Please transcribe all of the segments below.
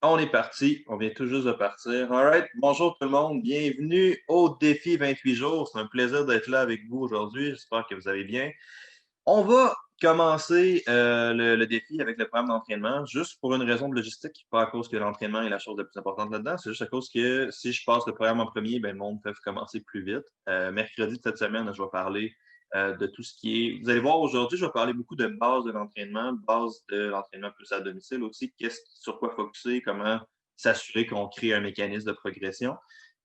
On est parti, on vient tout juste de partir. All right, bonjour tout le monde, bienvenue au défi 28 jours. C'est un plaisir d'être là avec vous aujourd'hui. J'espère que vous allez bien. On va commencer le défi avec le programme d'entraînement, juste pour une raison de logistique, pas à cause que l'entraînement est la chose la plus importante là-dedans. C'est juste à cause que si je passe le programme en premier, ben, le monde peut commencer plus vite. Mercredi de cette semaine, je vais parler de tout ce qui est. Vous allez voir aujourd'hui, je vais parler beaucoup de base de l'entraînement, base de l'entraînement plus à domicile aussi, sur quoi focuser, comment s'assurer qu'on crée un mécanisme de progression.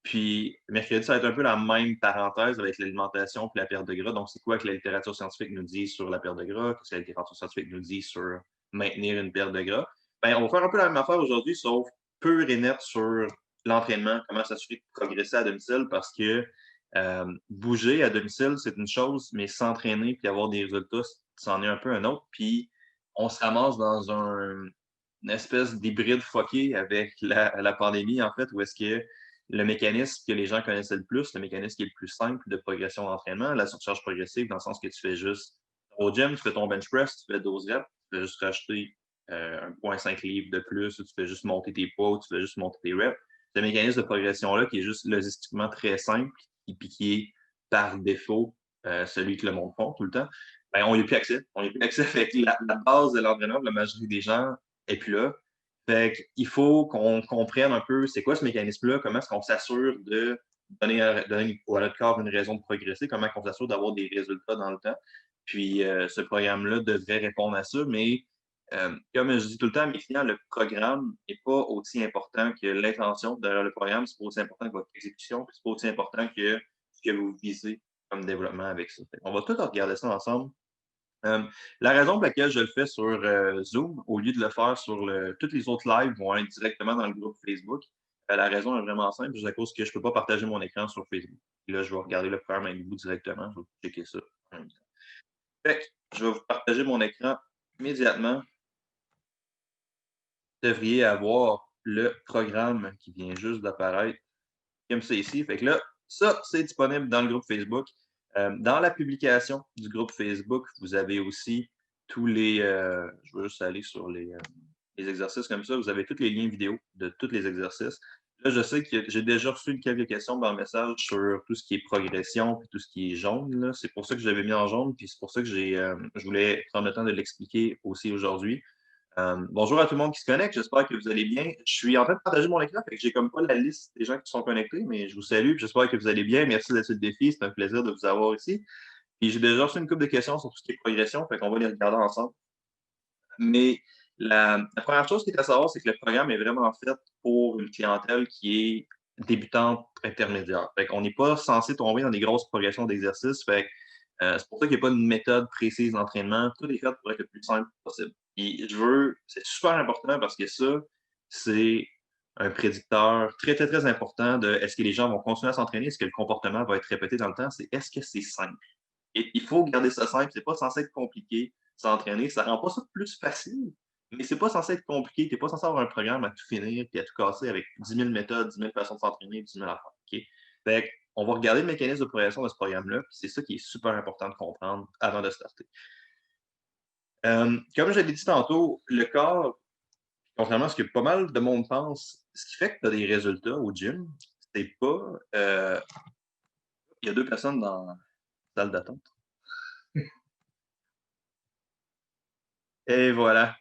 Puis, mercredi, ça va être un peu la même parenthèse avec l'alimentation et la perte de gras. Donc, c'est quoi que la littérature scientifique nous dit sur la perte de gras? Qu'est-ce que la littérature scientifique nous dit sur maintenir une perte de gras? Ben, on va faire un peu la même affaire aujourd'hui, sauf pur et net sur l'entraînement, comment s'assurer de progresser à domicile parce que bouger à domicile, c'est une chose, mais s'entraîner puis avoir des résultats, c'en est un peu un autre. Puis, on se ramasse dans une espèce d'hybride fucké avec la pandémie, en fait, où est-ce que le mécanisme que les gens connaissaient le plus, le mécanisme qui est le plus simple de progression d'entraînement, la surcharge progressive, dans le sens que tu fais juste au gym, tu fais ton bench press, tu fais 12 reps, tu fais juste racheter 1,5 livre de plus, ou tu fais juste monter tes poids, ou tu fais juste monter tes reps. Ce mécanisme de progression-là, qui est juste logistiquement très simple, et puis qui est par défaut celui que le monde font tout le temps, ben, on n'y a plus accès. On n'y a plus accès. Fait que la base de l'entraînement, la majorité des gens est plus là. Fait qu'il faut qu'on comprenne un peu c'est quoi ce mécanisme-là, comment est-ce qu'on s'assure de donner à notre corps une raison de progresser, comment on s'assure d'avoir des résultats dans le temps. Puis ce programme-là devrait répondre à ça, mais comme je dis tout le temps à mes clients, le programme n'est pas aussi important que l'intention derrière le programme, c'est pas aussi important que votre exécution, puis c'est pas aussi important que ce que vous visez comme développement avec ça. On va tout regarder ça ensemble. Euh, la raison pour laquelle je le fais sur Zoom, au lieu de le faire sur tous les autres lives vont être directement dans le groupe Facebook. La raison est vraiment simple, c'est à cause que je ne peux pas partager mon écran sur Facebook. Et là, je vais regarder le programme avec vous directement. Je vais checker ça en même temps. Fait que je vais vous partager mon écran immédiatement. Vous devriez avoir le programme qui vient juste d'apparaître comme ça ici. Fait que là, ça, c'est disponible dans le groupe Facebook. Dans la publication du groupe Facebook, vous avez aussi tous les. Je vais juste aller sur les exercices comme ça. Vous avez tous les liens vidéo de tous les exercices. Là, je sais que j'ai déjà reçu quelques questions dans le message sur tout ce qui est progression et tout ce qui est jaune. C'est pour ça que je l'avais mis en jaune, puis c'est pour ça que je voulais prendre le temps de l'expliquer aussi aujourd'hui. Bonjour à tout le monde qui se connecte, j'espère que vous allez bien. Je suis en train de partager mon écran, fait que j'ai comme pas la liste des gens qui sont connectés, mais je vous salue, j'espère que vous allez bien. Merci d'être sur le défi, c'est un plaisir de vous avoir ici. Puis j'ai déjà reçu une couple de questions sur tout ce qui est progression, fait qu'on va les regarder ensemble. Mais la première chose qui est à savoir, c'est que le programme est vraiment fait pour une clientèle qui est débutante intermédiaire. Fait qu'on n'est pas censé tomber dans des grosses progressions d'exercice. Fait que, c'est pour ça qu'il n'y a pas une méthode précise d'entraînement. Tout est fait pour être le plus simple possible. Et c'est super important parce que ça, c'est un prédicteur très, très, très important de est-ce que les gens vont continuer à s'entraîner, est-ce que le comportement va être répété dans le temps, c'est est-ce que c'est simple. Et il faut garder ça simple, c'est pas censé être compliqué s'entraîner. Ça rend pas ça plus facile, mais c'est pas censé être compliqué. Tu n'es pas censé avoir un programme à tout finir et à tout casser avec 10 000 méthodes, 10 000 façons de s'entraîner, 10 000 affaires. Okay? Fait on va regarder le mécanisme de progression de ce programme-là, puis c'est ça qui est super important de comprendre avant de starter. Comme je l'ai dit tantôt, le corps, contrairement à ce que pas mal de monde pense, ce qui fait que tu as des résultats au gym, c'est pas. Il y a deux personnes dans la salle d'attente. Et voilà.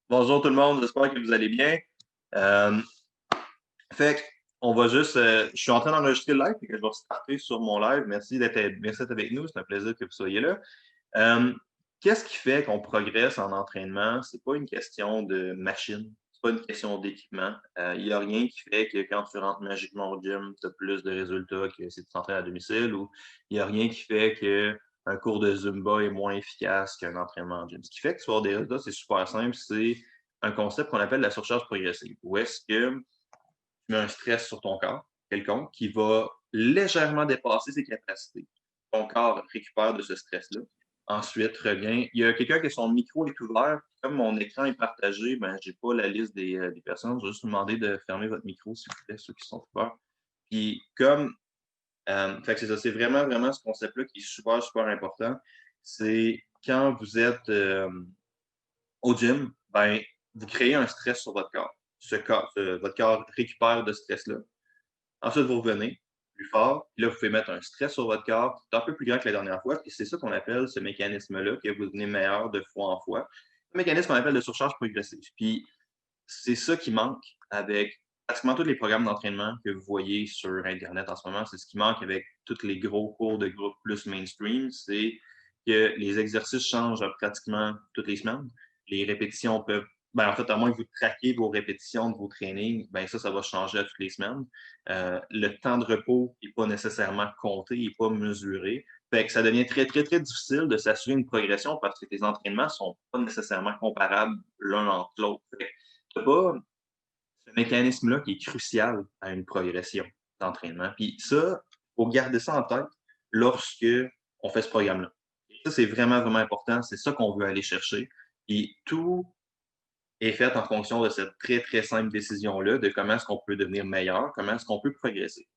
Bonjour tout le monde, j'espère que vous allez bien. Euh, fait on va juste. Je suis en train d'enregistrer le live et que je vais starter sur mon live. Merci d'être avec nous. C'est un plaisir que vous soyez là. Euh, Qu'est-ce qui fait qu'on progresse en entraînement? C'est pas une question de machine, c'est pas une question d'équipement. Il n'y a rien qui fait que quand tu rentres magiquement au gym, tu as plus de résultats que si tu t'entraînes à domicile, ou il n'y a rien qui fait qu'un cours de Zumba est moins efficace qu'un entraînement en gym. Ce qui fait que tu vas avoir des résultats, c'est super simple, c'est un concept qu'on appelle la surcharge progressive. Où est-ce que tu mets un stress sur ton corps, quelconque, qui va légèrement dépasser ses capacités. Ton corps récupère de ce stress-là. Ensuite, revient. Il y a quelqu'un qui son micro est ouvert. Comme mon écran est partagé, ben, je n'ai pas la liste des personnes. Je vais juste vous demander de fermer votre micro, s'il vous plaît, ceux qui sont ouverts. Puis, comme. Fait que c'est ça, c'est vraiment, vraiment ce concept-là qui est super, super important. C'est quand vous êtes au gym, ben, vous créez un stress sur votre corps. votre corps récupère de ce stress-là. Ensuite, vous revenez plus fort. Puis là, vous pouvez mettre un stress sur votre corps qui est un peu plus grand que la dernière fois. Puis c'est ça qu'on appelle ce mécanisme-là, que vous devenez meilleur de fois en fois. Un mécanisme qu'on appelle de surcharge progressive. Puis c'est ça qui manque avec pratiquement tous les programmes d'entraînement que vous voyez sur Internet en ce moment. C'est ce qui manque avec tous les gros cours de groupe plus mainstream. C'est que les exercices changent pratiquement toutes les semaines. Les répétitions peuvent. Ben, en fait, à moins que vous traquez vos répétitions de vos trainings, ben ça va changer à toutes les semaines. Le temps de repos n'est pas nécessairement compté, il n'est pas mesuré. Fait que ça devient très, très, très difficile de s'assurer une progression parce que tes entraînements ne sont pas nécessairement comparables l'un entre l'autre. Tu n'as pas ce mécanisme-là qui est crucial à une progression d'entraînement. Puis ça, il faut garder ça en tête lorsque on fait ce programme-là. Ça, c'est vraiment, vraiment important. C'est ça qu'on veut aller chercher. Et tout est fait en fonction de cette très, très simple décision-là de comment est-ce qu'on peut devenir meilleur, comment est-ce qu'on peut progresser.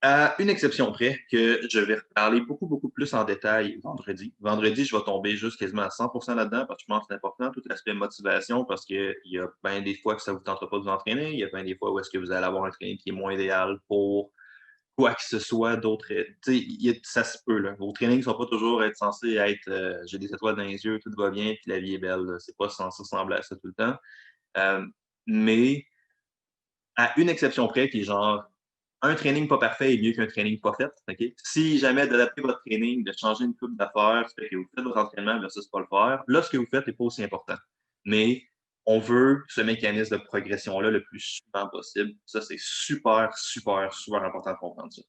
À une exception près, que je vais reparler beaucoup, beaucoup plus en détail vendredi. Vendredi, je vais tomber juste quasiment à 100% là-dedans parce que je pense que c'est important, tout l'aspect motivation, parce qu'il y a bien des fois que ça ne vous tentera pas de vous entraîner, il y a bien des fois où est-ce que vous allez avoir un training qui est moins idéal pour quoi que ce soit d'autre. Ça se peut. Là. Vos trainings ne sont pas toujours être censés être j'ai des étoiles dans les yeux, tout va bien, puis la vie est belle. C'est pas censé ressembler à ça tout le temps. Mais à une exception près, qui est genre un training pas parfait est mieux qu'un training pas fait. Okay? Si jamais d'adapter votre training, de changer une coupe d'affaires, ça fait que vous faites votre entraînement versus pas le faire, là, ce que vous faites n'est pas aussi important. Mais on veut ce mécanisme de progression-là le plus souvent possible. Ça, c'est super, super, super important de comprendre ça.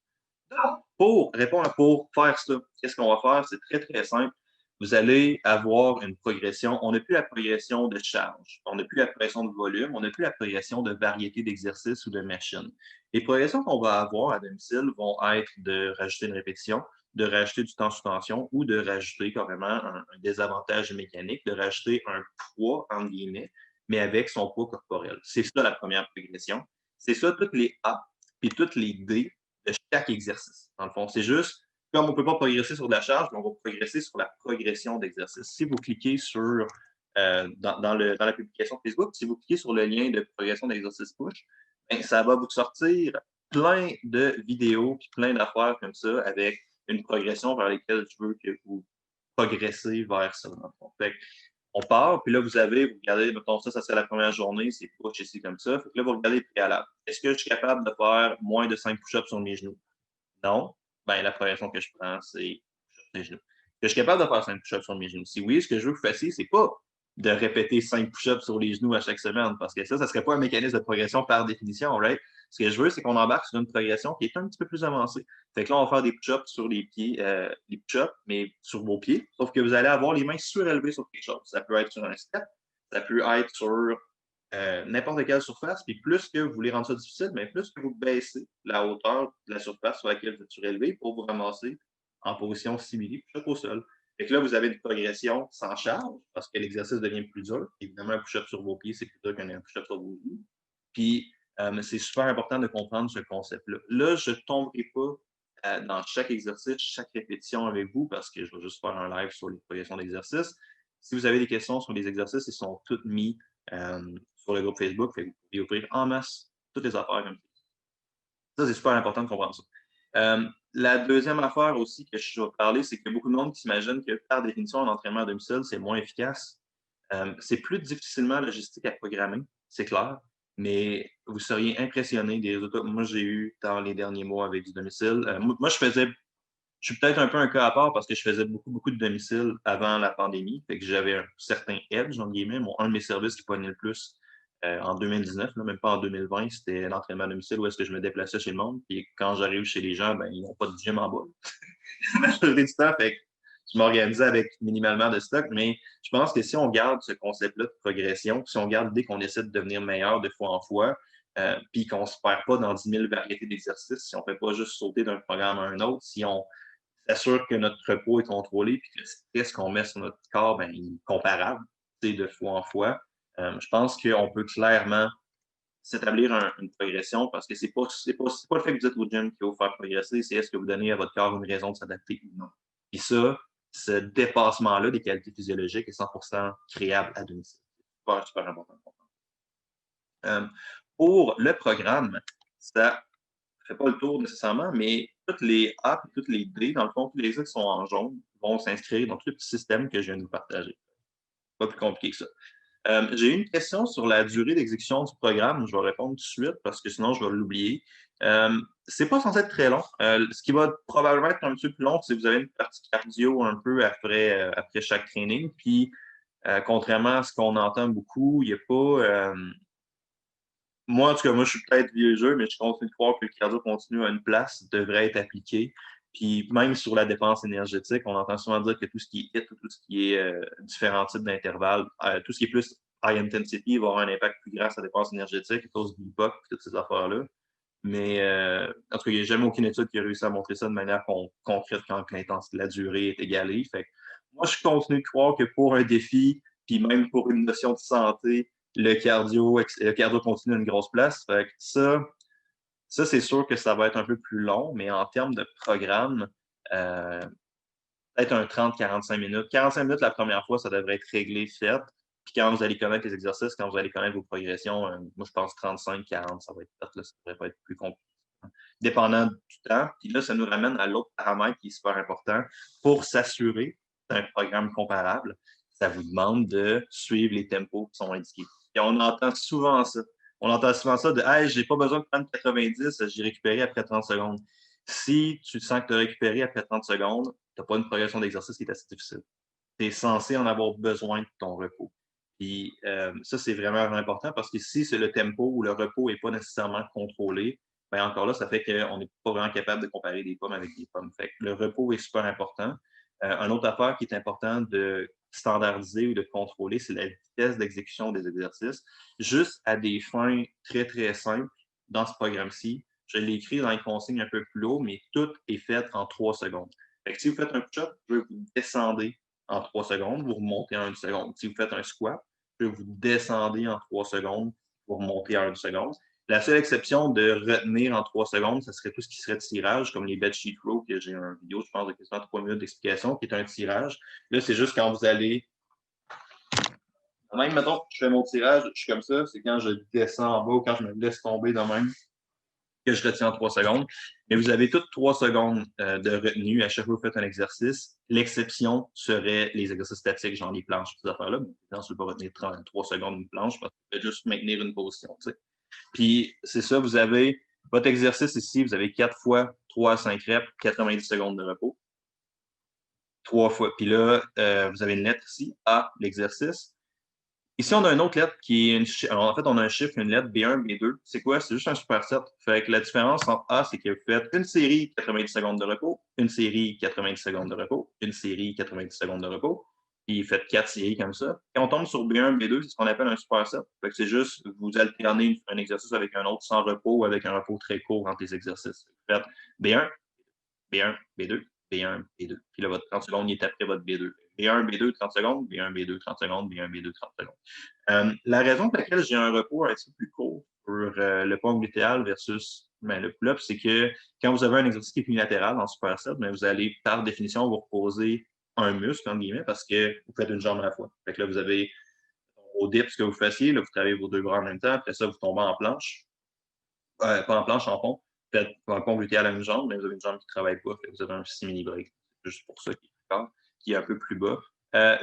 Donc, pour faire ça, qu'est-ce qu'on va faire? C'est très, très simple. Vous allez avoir une progression. On n'a plus la progression de charge, on n'a plus la progression de volume, on n'a plus la progression de variété d'exercices ou de machines. Les progressions qu'on va avoir à domicile vont être de rajouter une répétition, de rajouter du temps sous tension ou de rajouter carrément un désavantage mécanique, de rajouter un poids, entre guillemets, mais avec son poids corporel. C'est ça la première progression. C'est ça toutes les A puis toutes les D de chaque exercice. Dans le fond, c'est juste, comme on ne peut pas progresser sur de la charge, on va progresser sur la progression d'exercice. Si vous cliquez sur, dans la publication Facebook, si vous cliquez sur le lien de progression d'exercice push, ben, ça va vous sortir plein de vidéos puis plein d'affaires comme ça avec une progression vers lesquelles je veux que vous progressez vers ça. Dans le fond. Fait on part, puis là, vous regardez, mettons ça serait la première journée, c'est push ici comme ça. Fait que là, vous regardez le préalable. Est-ce que je suis capable de faire moins de 5 push-ups sur mes genoux? Non. Ben, la progression que je prends, c'est les genoux. Est-ce que je suis capable de faire 5 push-ups sur mes genoux? Si oui, ce que je veux que vous fassiez, c'est pas de répéter 5 push-ups sur les genoux à chaque semaine, parce que ça ne serait pas un mécanisme de progression par définition, right? Ce que je veux, c'est qu'on embarque sur une progression qui est un petit peu plus avancée. Fait que là, on va faire des push-ups sur les pieds, les push-ups, mais sur vos pieds, sauf que vous allez avoir les mains surélevées sur quelque chose. Ça peut être sur un step, ça peut être sur n'importe quelle surface, puis plus que vous voulez rendre ça difficile, mais plus que vous baissez la hauteur de la surface sur laquelle vous êtes surélevé pour vous ramasser en position simili, push-up au sol. Et que là, vous avez une progression sans charge parce que l'exercice devient plus dur. Évidemment, un push-up sur vos pieds, c'est plus dur qu'un push-up sur vos genoux. Puis, c'est super important de comprendre ce concept-là. Là, je ne tomberai pas dans chaque exercice, chaque répétition avec vous parce que je vais juste faire un live sur les progressions d'exercice. Si vous avez des questions sur les exercices, ils sont tous mis sur le groupe Facebook. Vous pouvez ouvrir en masse toutes les affaires comme ça. Ça, c'est super important de comprendre ça. La deuxième affaire aussi que je vais parler, c'est qu'il y a beaucoup de monde qui s'imagine que par définition, un entraînement à domicile, c'est moins efficace. C'est plus difficilement logistique à programmer, c'est clair, mais vous seriez impressionné des résultats que moi j'ai eu dans les derniers mois avec du domicile. Moi, je suis peut-être un peu un cas à part parce que je faisais beaucoup, beaucoup de domicile avant la pandémie. Fait que j'avais un certain edge, entre guillemets. Un de mes services qui pognait le plus en 2019, là, même pas en 2020, c'était l'entraînement à domicile où est-ce que je me déplaçais chez le monde. Puis quand j'arrive chez les gens, ben, ils n'ont pas de gym en bas. La majorité du temps, fait que je m'organisais avec minimalement de stock. Mais je pense que si on garde ce concept-là de progression, si on garde l'idée qu'on essaie de devenir meilleur de fois en fois, puis qu'on ne se perd pas dans 10 000 variétés d'exercices, si on ne fait pas juste sauter d'un programme à un autre, si on s'assure que notre repos est contrôlé puis que le stress qu'on met sur notre corps ben, il est comparable de fois en fois. Je pense qu'on peut clairement s'établir une progression parce que c'est pas le fait que vous êtes au gym qui va vous faire progresser, c'est est-ce que vous donnez à votre corps une raison de s'adapter ou non. Puis ça, ce dépassement-là des qualités physiologiques est 100% créable à domicile. C'est super, super important. Euh, pour le programme, ça ne fait pas le tour nécessairement, mais toutes les A et toutes les D, dans le fond, tous les X qui sont en jaune, vont s'inscrire dans tout le petit système que je viens de vous partager. Pas plus compliqué que ça. J'ai une question sur la durée d'exécution du programme. Je vais répondre tout de suite parce que sinon, je vais l'oublier. C'est pas censé être très long. Ce qui va probablement être un petit peu plus long, c'est que vous avez une partie cardio un peu après chaque training. Puis, contrairement à ce qu'on entend beaucoup, il n'y a pas. Moi, en tout cas, moi, je suis peut-être vieux jeu, mais je continue de croire que le cardio continu à une place devrait être appliqué. Puis même sur la dépense énergétique, on entend souvent dire que tout ce qui est HIIT, tout ce qui est différents types d'intervalles, tout ce qui est plus high intensity va avoir un impact plus grand sur la dépense énergétique à cause du BOC et toutes ces affaires-là. Mais en tout cas, il n'y a jamais aucune étude qui a réussi à montrer ça de manière concrète quand l'intensité, la durée est égalée. Fait que moi, je continue de croire que pour un défi, puis même pour une notion de santé, le cardio continue à une grosse place. Fait que ça c'est sûr que ça va être un peu plus long, mais en termes de programme, euh, peut-être un 30-45 minutes. 45 minutes la première fois, ça devrait être réglé, fait. Puis quand vous allez connaître les exercices, quand vous allez connaître vos progressions, moi je pense 35-40, ça va être fait, là, ça devrait pas être plus compliqué. Dépendant du temps. Puis là, ça nous ramène à l'autre paramètre qui est super important. Pour s'assurer d'un programme comparable, ça vous demande de suivre les tempos qui sont indiqués. Et on entend souvent ça. On entend souvent ça de Hey, j'ai pas besoin de prendre 90, j'ai récupéré après 30 secondes. Si tu sens que tu as récupéré après 30 secondes, tu n'as pas une progression d'exercice qui est assez difficile. Tu es censé en avoir besoin de ton repos. Puis ça, c'est vraiment important parce que si c'est le tempo ou le repos n'est pas nécessairement contrôlé, bien encore là, ça fait qu'on n'est pas vraiment capable de comparer des pommes avec des pommes. Fait que le repos est super important. Une autre affaire qui est importante de standardiser ou de contrôler, c'est la vitesse d'exécution des exercices, juste à des fins très, très simples dans ce programme-ci. Je l'ai écrit dans les consignes un peu plus haut, mais tout est fait en 3 secondes. Fait que si vous faites un push-up, vous descendez en 3 secondes, vous remontez en 1 seconde. Si vous faites un squat, vous descendez en 3 secondes, vous remontez en 1 seconde. La seule exception de retenir en 3 secondes, ce serait tout ce qui serait tirage, comme les bed sheet row, que j'ai une vidéo, je pense, de quasiment 3 minutes d'explication, qui est un tirage. Là, c'est juste quand vous allez. Même, mettons, je fais mon tirage, je suis comme ça, c'est quand je descends en bas ou quand je me laisse tomber de même que je retiens en 3 secondes. Mais vous avez toutes 3 secondes de retenue à chaque fois que vous faites un exercice. L'exception serait les exercices statiques, genre les planches, ces affaires-là. Mais je ne peux pas retenir 3 secondes une planche parce que vous faites juste maintenir une position. T'sais. Puis c'est ça, vous avez votre exercice ici, vous avez 4 fois 3 à 5 reps, 90 secondes de repos. 3 fois. Puis là, vous avez une lettre ici, A, l'exercice. Ici, on a une autre lettre qui est alors, en fait, on a un chiffre, une lettre B1, B2. C'est quoi? C'est juste un superset. Fait que la différence entre A, c'est que vous faites une série 90 secondes de repos, une série 90 secondes de repos, une série 90 secondes de repos. Puis faites 4 séries comme ça. Quand on tombe sur B1, B2, c'est ce qu'on appelle un superset. Fait que c'est juste, vous alternez un exercice avec un autre sans repos ou avec un repos très court entre les exercices. Vous faites B1, B1, B2, B1, B2. Puis là, votre 30 secondes, il est après votre B2. B1, B2, 30 secondes, B1, B2, 30 secondes, B1, B2, 30 secondes. La raison pour laquelle j'ai un repos un petit peu plus court pour le pompe glutéal versus le pull-up, c'est que quand vous avez un exercice qui est unilatéral en superset, vous allez, par définition, vous reposer un muscle, entre guillemets, parce que vous faites une jambe à la fois. Fait que là, vous avez au dip ce que vous fassiez, là, vous travaillez vos deux bras en même temps, après ça, vous tombez en planche. Pas en planche, en pont. Peut-être un pont glutéal à une jambe, mais vous avez une jambe qui ne travaille pas, fait que vous avez un simili break. C'est juste pour ça qui est un peu plus bas.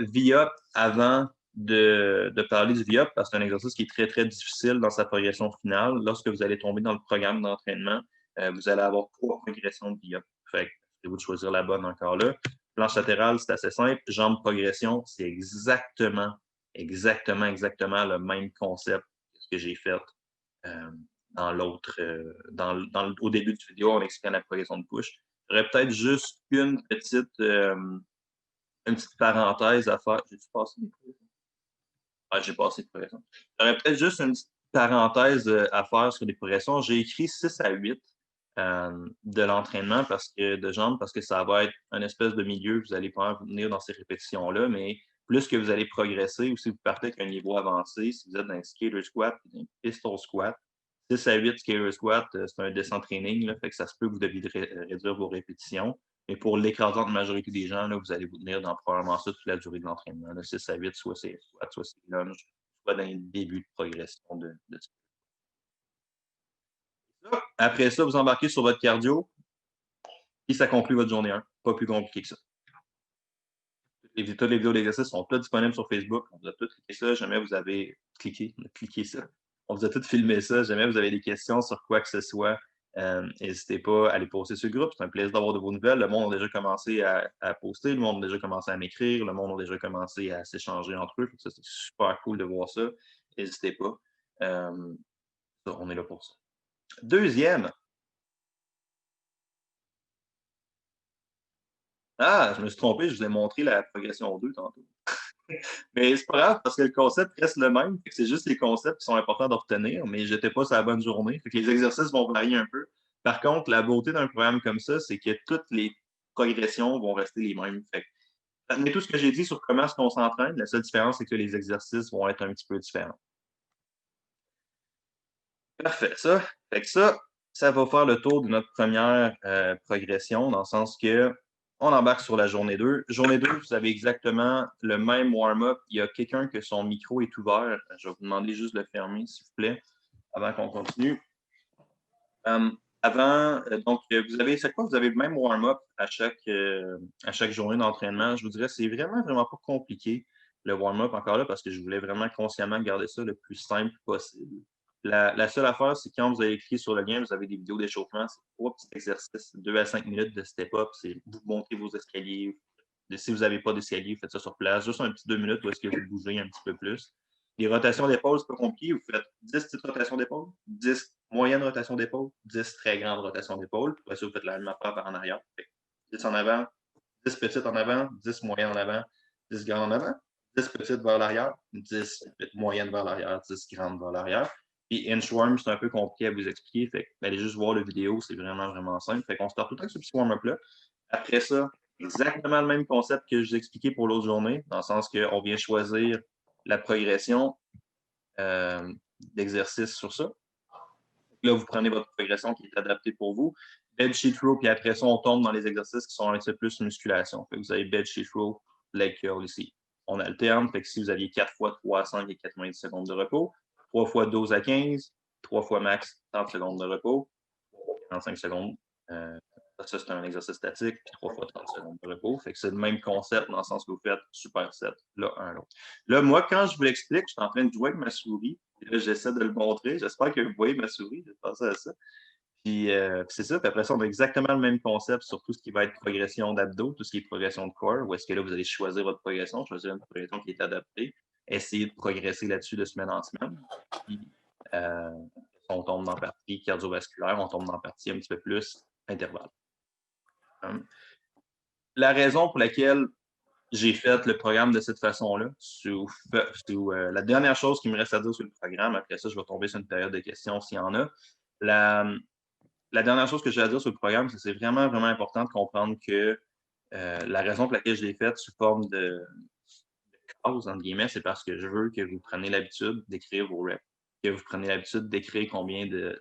VIOP, avant de parler du VIOP, parce que c'est un exercice qui est très, très difficile dans sa progression finale. Lorsque vous allez tomber dans le programme d'entraînement, vous allez avoir 3 progressions de VIOP. Fait que c'est vous de choisir la bonne encore là. Planche latérale, c'est assez simple. Jambe progression, c'est exactement le même concept que ce que j'ai fait dans l'autre, au début de vidéo, on explique la progression de push. J'aurais peut-être juste une petite parenthèse à faire. J'ai-tu passé des progressions? Ouais, j'ai passé des progressions. J'aurais peut-être juste une petite parenthèse à faire sur les progressions. J'ai écrit 6 à 8 de l'entraînement de jambes parce que ça va être un espèce de milieu. Vous allez pas venir dans ces répétitions-là, mais plus que vous allez progresser ou si vous partez avec un niveau avancé, si vous êtes dans un skater squat ou un pistol squat, 6 à 8 skater squat, c'est un descent training, là, fait que ça se peut que vous deviez réduire vos répétitions. Mais pour l'écrasante majorité des gens, là, vous allez vous tenir dans probablement ça toute la durée de l'entraînement. 6 à 8, soit c'est squat, soit c'est lunge, soit dans le début de progression de Après ça, vous embarquez sur votre cardio et ça conclut votre journée 1. Pas plus compliqué que ça. Toutes les vidéos d'exercice sont toutes disponibles sur Facebook. On vous a tout cliqué ça. Jamais vous avez cliqué ça. On vous a tout filmé ça. Jamais vous avez des questions sur quoi que ce soit, n'hésitez pas à les poster sur le groupe. C'est un plaisir d'avoir de vos nouvelles. Le monde a déjà commencé à poster. Le monde a déjà commencé à m'écrire. Le monde a déjà commencé à s'échanger entre eux. Ça, c'est super cool de voir ça. N'hésitez pas. On est là pour ça. Deuxième. Ah, je me suis trompé. Je vous ai montré la progression 2 tantôt. Mais c'est pas grave parce que le concept reste le même. C'est juste les concepts qui sont importants de retenir, mais j'étais pas sur la bonne journée. Fait que les exercices vont varier un peu. Par contre, la beauté d'un programme comme ça, c'est que toutes les progressions vont rester les mêmes. Fait que, retenez tout ce que j'ai dit sur comment est-ce qu'on s'entraîne. La seule différence, c'est que les exercices vont être un petit peu différents. Parfait, ça. Fait que ça va faire le tour de notre première progression, dans le sens que on embarque sur la journée 2. Journée 2, vous avez exactement le même warm-up. Il y a quelqu'un que son micro est ouvert. Je vais vous demander juste de le fermer, s'il vous plaît, avant qu'on continue. Vous avez, c'est quoi? Vous avez le même warm-up à chaque journée d'entraînement. Je vous dirais, c'est vraiment, vraiment pas compliqué, le warm-up, encore là, parce que je voulais vraiment consciemment garder ça le plus simple possible. La seule affaire, c'est quand vous allez cliquer sur le lien, vous avez des vidéos d'échauffement. C'est 3 petits exercices, 2 à 5 minutes de step-up. C'est vous montez vos escaliers. Si vous n'avez pas d'escalier, faites ça sur place. Juste un petit 2 minutes où est-ce que vous bougez un petit peu plus. Les rotations d'épaule, c'est pas compliqué. Vous faites 10 petites rotations d'épaule, 10 moyennes rotations d'épaule, 10 très grandes rotations d'épaule. Après ça, vous faites la même affaire par en arrière. 10 en avant, 10 petites en avant, 10 moyennes en avant, 10 grandes en avant, 10 petites vers l'arrière, 10 moyennes vers l'arrière, 10 grandes vers l'arrière. Puis inchworm, c'est un peu compliqué à vous expliquer. Fait que, allez juste voir la vidéo, c'est vraiment, vraiment simple. Fait qu'on start tout le temps avec ce petit warm-up-là. Après ça, exactement le même concept que je vous ai expliqué pour l'autre journée, dans le sens qu'on vient choisir la progression d'exercice sur ça. Là, vous prenez votre progression qui est adaptée pour vous. Bed sheet row, puis après ça, on tombe dans les exercices qui sont un petit peu plus musculation. Fait que vous avez bed sheet row, leg curl ici. On alterne. Fait que si vous aviez 4 fois 3 à 5 et 90 secondes de repos, 3 fois 12 à 15, 3 fois max 30 secondes de repos, 45 secondes. Ça, c'est un exercice statique, puis 3 fois 30 secondes de repos. Fait que c'est le même concept dans le sens que vous faites superset, là, un l'autre. Là, moi, quand je vous l'explique, je suis en train de jouer avec ma souris. Et là, j'essaie de le montrer. J'espère que vous voyez ma souris. Je pense à ça. Puis c'est ça. Puis après ça, on a exactement le même concept sur tout ce qui va être progression d'abdos, tout ce qui est progression de corps, où est-ce que là, vous allez choisir votre progression, choisir une progression qui est adaptée, essayer de progresser là-dessus de semaine en semaine. Puis, on tombe dans la partie cardiovasculaire, on tombe dans la partie un petit peu plus intervalle. La raison pour laquelle j'ai fait le programme de cette façon-là, la dernière chose qui me reste à dire sur le programme, après ça, je vais tomber sur une période de questions s'il y en a. La dernière chose que j'ai à dire sur le programme, c'est que c'est vraiment, vraiment important de comprendre que la raison pour laquelle je l'ai faite sous forme de cause, entre guillemets, c'est parce que je veux que vous preniez l'habitude d'écrire vos reps, que vous preniez l'habitude d'écrire combien de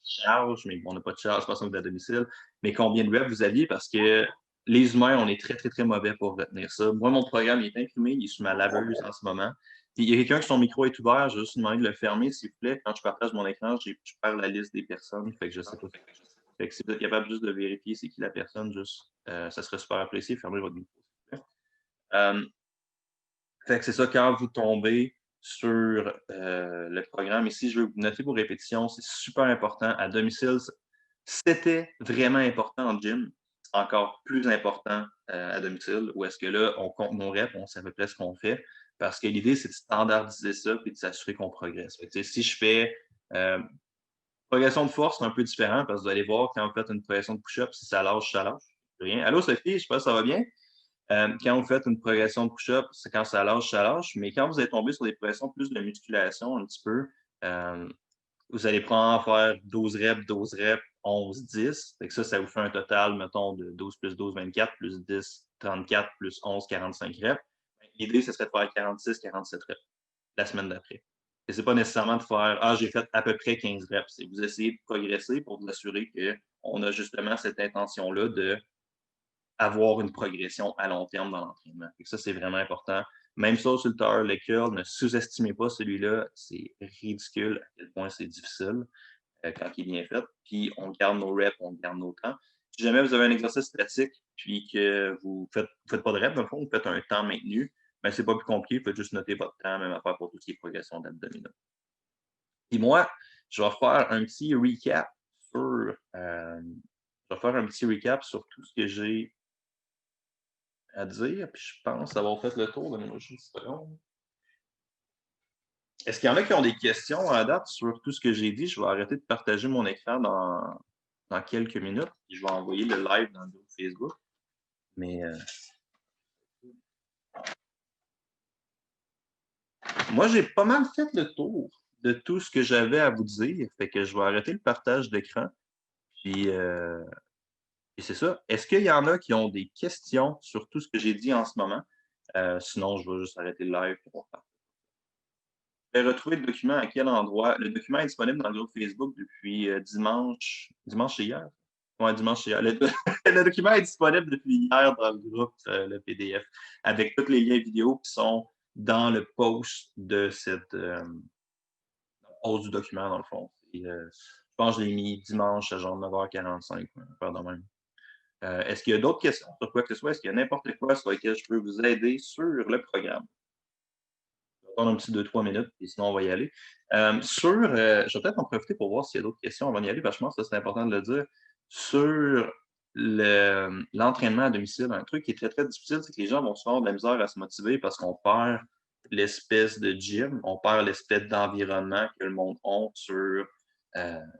charges, mais on n'a pas de charge, pas que à domicile, mais combien de reps vous aviez, parce que les humains, on est très, très, très mauvais pour retenir ça. Moi, mon programme il est imprimé, il est sous ma laveuse en ce moment. Puis, il y a quelqu'un qui son micro est ouvert, je vais juste demander de le fermer, s'il vous plaît. Quand je partage mon écran, je perds la liste des personnes, fait que je sais pas. Fait que si vous êtes capable juste de vérifier c'est qui la personne, juste, ça serait super apprécié, fermez votre micro. Fait que c'est ça, quand vous tombez sur le programme ici, je veux vous noter vos répétitions, c'est super important. À domicile, c'était vraiment important en gym, c'est encore plus important à domicile, où est-ce que là, on compte nos reps, on sait à peu près ce qu'on fait, parce que l'idée, c'est de standardiser ça et de s'assurer qu'on progresse. Fait que, si je fais progression de force, c'est un peu différent, parce que vous allez voir, quand vous faites une progression de push-up, si ça lâche, ça lâche. Rien. Allô, Sophie, je sais pas si ça va bien? Quand vous faites une progression de push-up, c'est quand ça lâche, ça lâche. Mais quand vous êtes tombé sur des progressions plus de musculation un petit peu, vous allez prendre faire 12 reps, 12 reps, 11, 10. Fait que ça vous fait un total, mettons, de 12 plus 12, 24, plus 10, 34, plus 11, 45 reps. L'idée, ce serait de faire 46, 47 reps la semaine d'après. Et c'est pas nécessairement de faire j'ai fait à peu près 15 reps. C'est vous essayez de progresser pour vous assurer qu'on a justement cette intention-là de avoir une progression à long terme dans l'entraînement. Ça, c'est vraiment important. Même ça sur le tower, le curl, ne sous-estimez pas celui-là. C'est ridicule à quel point c'est difficile. quand il est bien fait. Puis on garde nos reps, on garde nos temps. Si jamais vous avez un exercice statique, puis que vous faites pas de reps, dans le fond, vous faites un temps maintenu, ben, c'est pas plus compliqué, vous faites juste noter votre temps, même affaire pour tout ce qui est progression d'abdominaux. Puis moi, je vais faire un petit recap sur tout ce que j'ai à dire. Puis je pense avoir fait le tour. Donnez-moi juste une seconde. Est-ce qu'il y en a qui ont des questions à date sur tout ce que j'ai dit? Je vais arrêter de partager mon écran dans quelques minutes. Puis je vais envoyer le live dans le groupe Facebook. Mais moi, j'ai pas mal fait le tour de tout ce que j'avais à vous dire. Fait que je vais arrêter le partage d'écran. Puis et c'est ça. Est-ce qu'il y en a qui ont des questions sur tout ce que j'ai dit en ce moment? Sinon, je vais juste arrêter le live pour faire. Je vais retrouver le document à quel endroit? Le document est disponible dans le groupe Facebook depuis dimanche. Dimanche, c'est hier? Oui, dimanche, c'est hier. Le document est disponible depuis hier dans le groupe, le PDF, avec tous les liens vidéo qui sont dans le post de cette post du document, dans le fond. Et, je pense que je l'ai mis dimanche à genre 9h45, faire de même. Est-ce qu'il y a d'autres questions sur quoi que ce soit? Est-ce qu'il y a n'importe quoi sur lequel je peux vous aider sur le programme? Je vais attendre un petit 2-3 minutes, et sinon on va y aller. Je vais peut-être en profiter pour voir s'il y a d'autres questions avant d'y aller, parce que je pense que c'est important de le dire. Sur l'entraînement à domicile, un truc qui est très, très difficile, c'est que les gens vont souvent avoir de la misère à se motiver parce qu'on perd l'espèce de gym, on perd l'espèce d'environnement que le monde a sur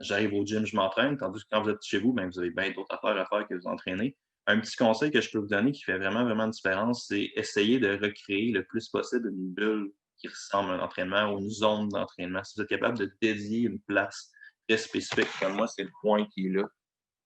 j'arrive au gym, je m'entraîne, tandis que quand vous êtes chez vous, ben, vous avez bien d'autres affaires à faire que vous entraîner. Un petit conseil que je peux vous donner qui fait vraiment, vraiment une différence, c'est essayer de recréer le plus possible une bulle qui ressemble à un entraînement ou une zone d'entraînement. Si vous êtes capable de dédier une place très spécifique, comme moi, c'est le point qui est là.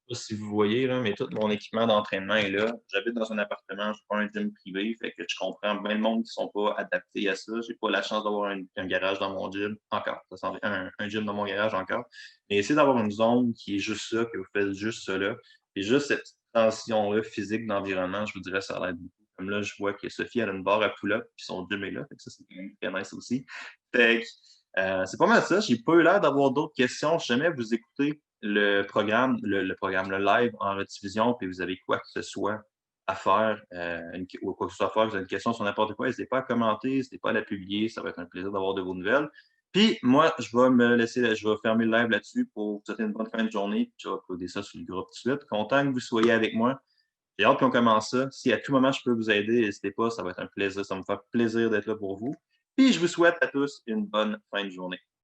Je sais pas si vous voyez, là, mais tout mon équipement d'entraînement est là. J'habite dans un appartement, je n'ai pas un gym privé, fait que je comprends bien le monde qui ne sont pas adaptés à ça. Je n'ai pas la chance d'avoir un garage dans mon gym encore. Ça s'en vient, un gym dans mon garage encore. Mais essayez d'avoir une zone qui est juste ça, que vous faites juste cela. Et juste cette tension-là physique d'environnement, je vous dirais, ça l'aide beaucoup. Comme là, je vois que Sophie, elle a une barre à pull-up, puis son gym est là. Fait que ça, c'est quand même très nice aussi. Fait que, c'est pas mal ça. J'ai pas eu l'air d'avoir d'autres questions. Si jamais vous écoutez le programme, le live en rediffusion, puis vous avez quoi que ce soit à faire, ou quoi que ce soit à faire, vous avez une question sur n'importe quoi, n'hésitez pas à commenter, n'hésitez pas à la publier, ça va être un plaisir d'avoir de vos nouvelles. Puis moi, je vais fermer le live là-dessus pour vous souhaiter une bonne fin de journée, puis je vais uploader ça sur le groupe tout de suite. Content que vous soyez avec moi. J'ai hâte qu'on commence ça. Si à tout moment je peux vous aider, n'hésitez pas, ça va être un plaisir, ça va me faire plaisir d'être là pour vous. Puis je vous souhaite à tous une bonne fin de journée.